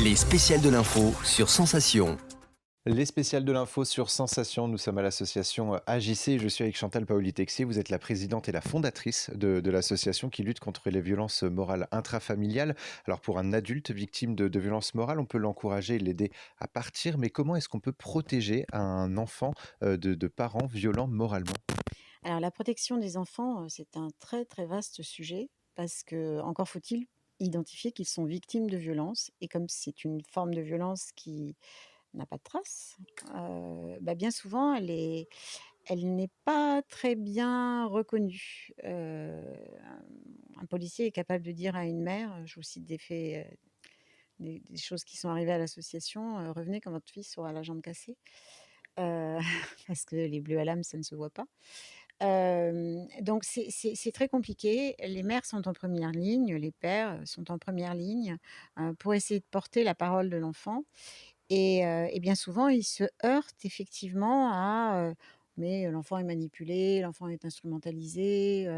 Les spéciales de l'info sur Sensation. Les spéciales de l'info sur Sensation, nous sommes à l'association AJC. Je suis avec Chantal Paoli-Texier. Vous êtes la présidente et la fondatrice de l'association qui lutte contre les violences morales intrafamiliales. Alors pour un adulte victime de violences morales, on peut l'encourager et l'aider à partir. Mais comment est-ce qu'on peut protéger un enfant de parents violents moralement? Alors la protection des enfants, c'est un très, très vaste sujet parce que encore faut-il identifier qu'ils sont victimes de violences et comme c'est une forme de violence qui n'a pas de trace, bien souvent elle n'est pas très bien reconnue. Un policier est capable de dire à une mère, je vous cite des faits, des choses qui sont arrivées à l'association: «Revenez quand votre fils aura la jambe cassée», heu, parce que les bleus à l'âme, ça ne se voit pas. Donc c'est très compliqué. Les mères sont en première ligne, les pères, sont en première ligne, pour essayer de porter la parole de l'enfant et bien souvent, ils se heurtent effectivement à, «Mais l'enfant est manipulé, l'enfant est instrumentalisé,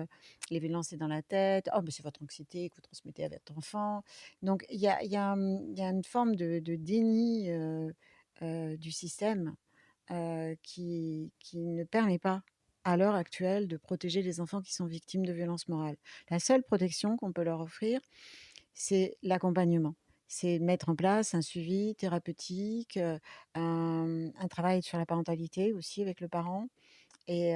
les violences, c'est dans la tête. Oh, mais c'est votre anxiété que vous transmettez à votre enfant». Donc il y a une forme de déni, du système qui ne permet pas, à l'heure actuelle, de protéger les enfants qui sont victimes de violences morales. La seule protection qu'on peut leur offrir, c'est l'accompagnement. C'est de mettre en place un suivi thérapeutique, un travail sur la parentalité aussi avec le parent et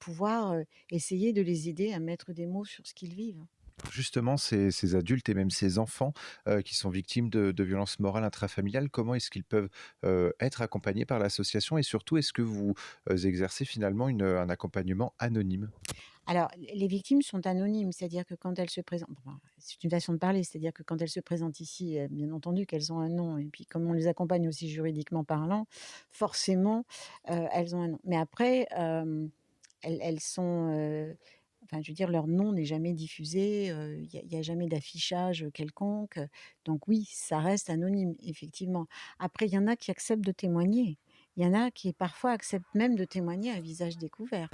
pouvoir, essayer de les aider à mettre des mots sur ce qu'ils vivent. Justement, ces adultes et même ces enfants qui sont victimes de violences morales intrafamiliales, comment est-ce qu'ils peuvent être accompagnés par l'association? Et surtout, est-ce que vous exercez finalement un accompagnement anonyme? Alors, les victimes sont anonymes, c'est-à-dire que quand elles se présentent, enfin, c'est une façon de parler, c'est-à-dire que quand elles se présentent ici, bien entendu qu'elles ont un nom et puis comme on les accompagne aussi juridiquement parlant, forcément, elles ont un nom. Mais après, elles sont, enfin, je veux dire, leur nom n'est jamais diffusé, il y a jamais d'affichage, quelconque, donc oui, ça reste anonyme, effectivement. Après, il y en a qui acceptent de témoigner. Il y en a qui, parfois, acceptent même de témoigner à visage découvert.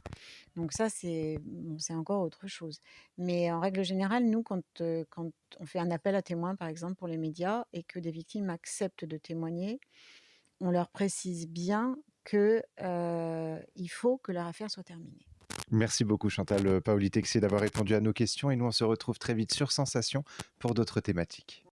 Donc ça, c'est bon, c'est encore autre chose. Mais en règle générale, nous, quand on fait un appel à témoins, par exemple, pour les médias et que des victimes acceptent de témoigner, on leur précise bien que, il faut que leur affaire soit terminée. Merci beaucoup Chantal Paoli-Texier d'avoir répondu à nos questions et nous on se retrouve très vite sur Sensation pour d'autres thématiques.